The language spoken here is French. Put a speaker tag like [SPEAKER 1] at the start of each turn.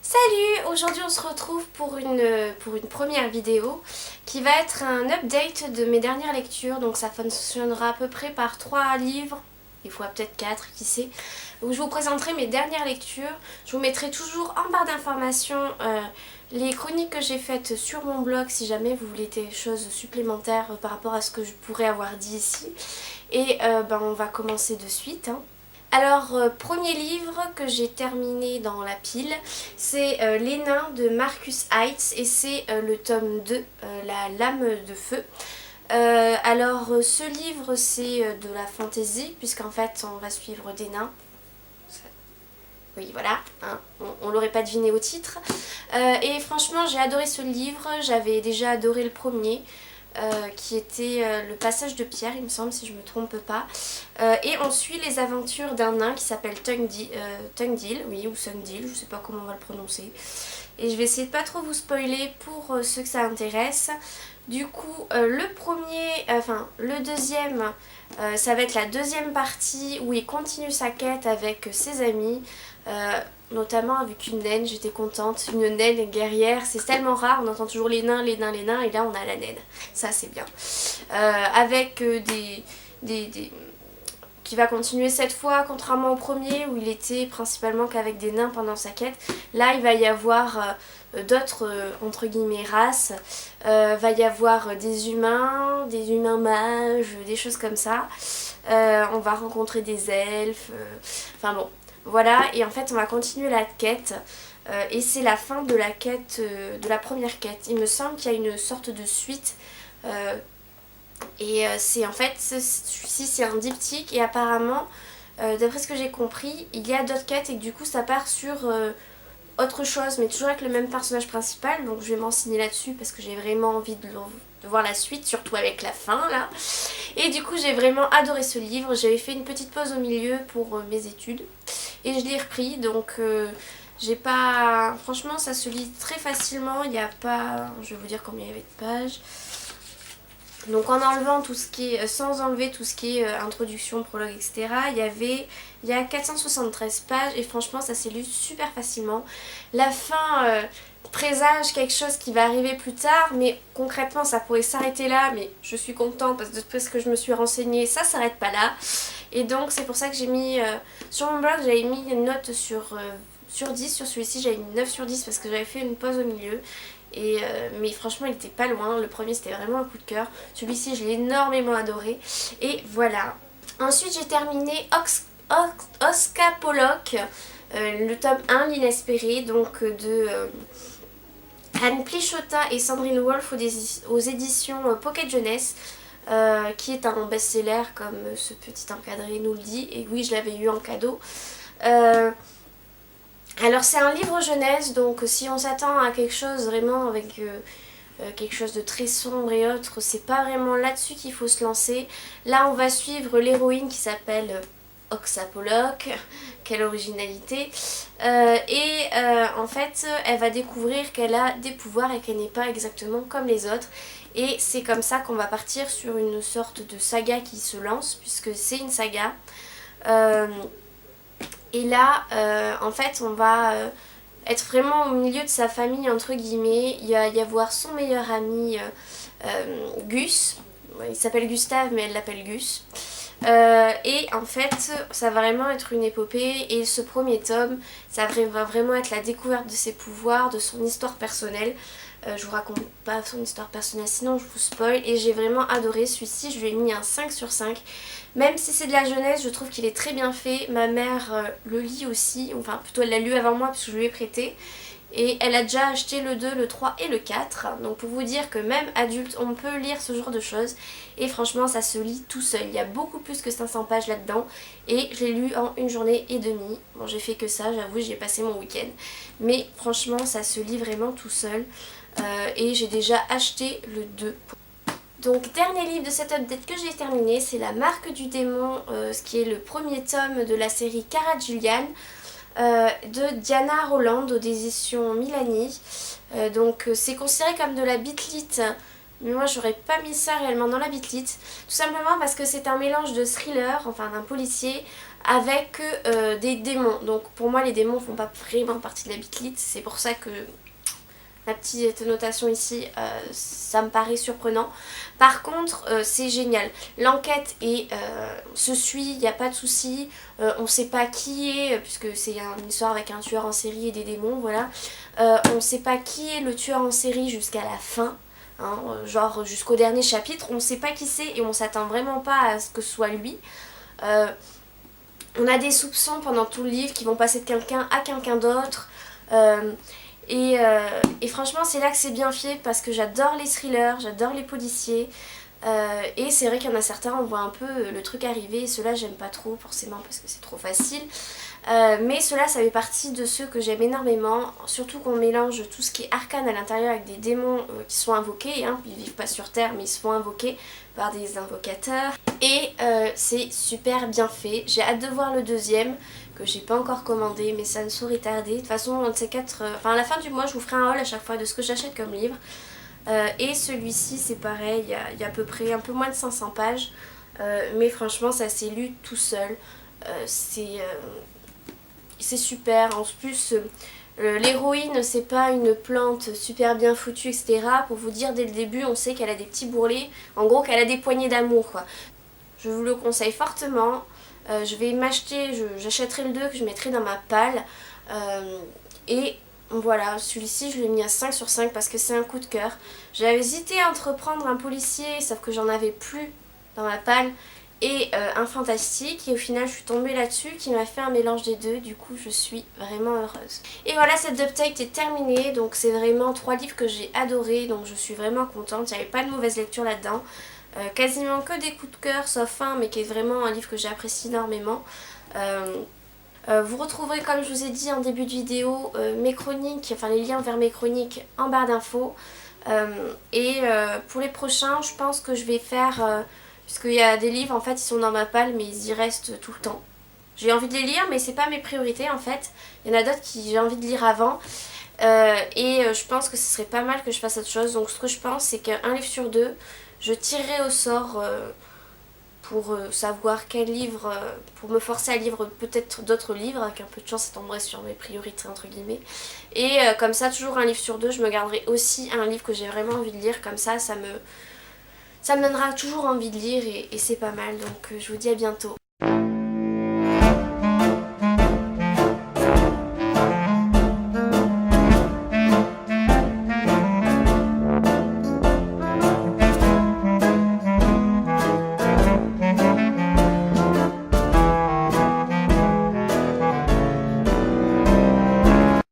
[SPEAKER 1] Salut! Aujourd'hui on se retrouve pour une première vidéo qui va être un update de mes dernières lectures. Donc ça fonctionnera à peu près par 3 livres, des fois peut-être 4, qui sait. Où je vous présenterai mes dernières lectures. Je vous mettrai toujours en barre d'informations les chroniques que j'ai faites sur mon blog si jamais vous voulez des choses supplémentaires par rapport à ce que je pourrais avoir dit ici. Et on va commencer de suite. Alors, premier livre que j'ai terminé dans la pile, c'est Les Nains de Marcus Heitz et c'est le tome 2, La Lame de Feu. Ce livre c'est de la fantasy puisqu'en fait on va suivre des nains. Oui, voilà, hein, on l'aurait pas deviné au titre. Et franchement, j'ai adoré ce livre. J'avais déjà adoré le premier, qui était le passage de pierre, il me semble, si je me trompe pas. Et on suit les aventures d'un nain qui s'appelle Tungdil, oui, ou Sungdil, je sais pas comment on va le prononcer. Et je vais essayer de pas trop vous spoiler pour ceux que ça intéresse. Du coup, le deuxième, ça va être la deuxième partie où il continue sa quête avec ses amis, notamment avec une naine. J'étais contente, une naine guerrière, c'est tellement rare, on entend toujours les nains, les nains, les nains, et là on a la naine, ça c'est bien. Avec qui va continuer cette fois, contrairement au premier où il était principalement qu'avec des nains pendant sa quête. Là il va y avoir d'autres entre guillemets races, va y avoir des humains mages, des choses comme ça. On va rencontrer des elfes, enfin bon, voilà. Et en fait on va continuer la quête. Et c'est la fin de la quête, de la première quête. Il me semble qu'il y a une sorte de suite. C'est en fait, celui-ci c'est un diptyque et apparemment, d'après ce que j'ai compris, il y a d'autres quêtes et que du coup ça part sur autre chose, mais toujours avec le même personnage principal. Donc je vais m'enseigner là-dessus parce que j'ai vraiment envie de voir la suite, surtout avec la fin là. Et du coup j'ai vraiment adoré ce livre. J'avais fait une petite pause au milieu pour mes études et je l'ai repris, donc j'ai pas... Franchement ça se lit très facilement, il n'y a pas... Je vais vous dire combien il y avait de pages. Donc en enlevant tout ce qui est, sans enlever tout ce qui est introduction, prologue, etc. Il y a 473 pages et franchement ça s'est lu super facilement. La fin présage quelque chose qui va arriver plus tard, mais concrètement ça pourrait s'arrêter là, mais je suis contente parce que depuis ce que je me suis renseignée, ça s'arrête pas là. Et donc c'est pour ça que j'ai mis, sur mon blog j'avais mis une note sur 10, sur celui-ci j'avais mis 9 sur 10 parce que j'avais fait une pause au milieu. Mais franchement il était pas loin, le premier c'était vraiment un coup de cœur, celui-ci je l'ai énormément adoré et voilà. Ensuite j'ai terminé Oscar Pollock, le tome 1, l'inespéré, donc de Anne Plichotta et Sandrine Wolf aux éditions Pocket Jeunesse, qui est un best-seller comme ce petit encadré nous le dit, et oui je l'avais eu en cadeau. Alors c'est un livre jeunesse, donc si on s'attend à quelque chose vraiment avec quelque chose de très sombre et autre, c'est pas vraiment là-dessus qu'il faut se lancer. Là on va suivre l'héroïne qui s'appelle Oxa Pollock, quelle originalité, en fait elle va découvrir qu'elle a des pouvoirs et qu'elle n'est pas exactement comme les autres. Et c'est comme ça qu'on va partir sur une sorte de saga qui se lance, puisque c'est une saga. Et là, en fait, on va être vraiment au milieu de sa famille, entre guillemets. Il va y avoir son meilleur ami, Gus. Il s'appelle Gustave, mais elle l'appelle Gus. Et en fait, ça va vraiment être une épopée. Et ce premier tome, ça va vraiment être la découverte de ses pouvoirs, de son histoire personnelle. Je vous raconte pas son histoire personnelle, sinon je vous spoil. Et j'ai vraiment adoré celui-ci, je lui ai mis un 5 sur 5. Même si c'est de la jeunesse, je trouve qu'il est très bien fait. Ma mère le lit aussi, enfin plutôt elle l'a lu avant moi parce que je lui ai prêté. Et elle a déjà acheté le 2, le 3 et le 4. Donc pour vous dire que même adulte, on peut lire ce genre de choses. Et franchement, ça se lit tout seul. Il y a beaucoup plus que 500 pages là-dedans. Et je l'ai lu en 1 journée et demie. Bon, j'ai fait que ça, j'avoue, j'ai passé mon week-end. Mais franchement, ça se lit vraiment tout seul. Et j'ai déjà acheté le 2. Donc dernier livre de cette update que j'ai terminé, c'est La Marque du Démon, ce qui est le premier tome de la série Cara Julian, de Diana Roland aux éditions Milani. Donc c'est considéré comme de la bitlit, mais moi j'aurais pas mis ça réellement dans la bitlit, tout simplement parce que c'est un mélange de thriller, enfin d'un policier, avec des démons. Donc pour moi les démons font pas vraiment partie de la bitlite, c'est pour ça que la petite notation ici, ça me paraît surprenant. Par contre, c'est génial. L'enquête se suit, il n'y a pas de souci. On ne sait pas qui est, puisque c'est une histoire avec un tueur en série et des démons, voilà. On ne sait pas qui est le tueur en série jusqu'à la fin. Hein, genre jusqu'au dernier chapitre, on ne sait pas qui c'est et on s'attend vraiment pas à ce que ce soit lui. On a des soupçons pendant tout le livre qui vont passer de quelqu'un à quelqu'un d'autre. Et franchement c'est là que c'est bien fait parce que j'adore les thrillers, j'adore les policiers. Et c'est vrai qu'il y en a certains, on voit un peu le truc arriver, et ceux-là j'aime pas trop forcément parce que c'est trop facile. Mais ceux-là ça fait partie de ceux que j'aime énormément, surtout qu'on mélange tout ce qui est arcane à l'intérieur avec des démons qui sont invoqués, hein. Ils vivent pas sur terre mais ils se font invoquer par des invocateurs. Et c'est super bien fait, j'ai hâte de voir le deuxième que j'ai pas encore commandé mais ça ne saurait tarder. De toute façon un de ces quatre, à la fin du mois je vous ferai un haul à chaque fois de ce que j'achète comme livre. Et celui-ci c'est pareil, il y a à peu près un peu moins de 500 pages, mais franchement ça s'est lu tout seul, c'est super. En plus l'héroïne c'est pas une plante super bien foutue etc. Pour vous dire dès le début on sait qu'elle a des petits bourrelets, en gros qu'elle a des poignées d'amour quoi. Je vous le conseille fortement, je vais m'acheter, j'achèterai le 2 que je mettrai dans ma palle, et voilà, celui-ci je l'ai mis à 5 sur 5 parce que c'est un coup de cœur. J'avais hésité à entreprendre un policier, sauf que j'en avais plus dans ma palle, et un fantastique, et au final je suis tombée là-dessus qui m'a fait un mélange des deux, du coup je suis vraiment heureuse. Et voilà, cette update est terminée, donc c'est vraiment 3 livres que j'ai adorés, donc je suis vraiment contente, il n'y avait pas de mauvaise lecture là-dedans. Quasiment que des coups de cœur, sauf un, mais qui est vraiment un livre que j'apprécie énormément. Vous retrouverez, comme je vous ai dit en début de vidéo, mes chroniques, enfin les liens vers mes chroniques en barre d'infos. Pour les prochains, je pense que je vais faire, puisqu'il y a des livres, en fait, ils sont dans ma palle, mais ils y restent tout le temps. J'ai envie de les lire, mais c'est pas mes priorités, en fait. Il y en a d'autres qui j'ai envie de lire avant. Je pense que ce serait pas mal que je fasse autre chose. Donc ce que je pense, c'est qu'un livre sur 2, je tirerai au sort pour savoir quel livre, pour me forcer à lire peut-être d'autres livres, avec un peu de chance ça tomberait sur mes priorités entre guillemets. Et comme ça, toujours un livre sur 2, je me garderai aussi un livre que j'ai vraiment envie de lire, comme ça me donnera toujours envie de lire et c'est pas mal. Donc je vous dis à bientôt.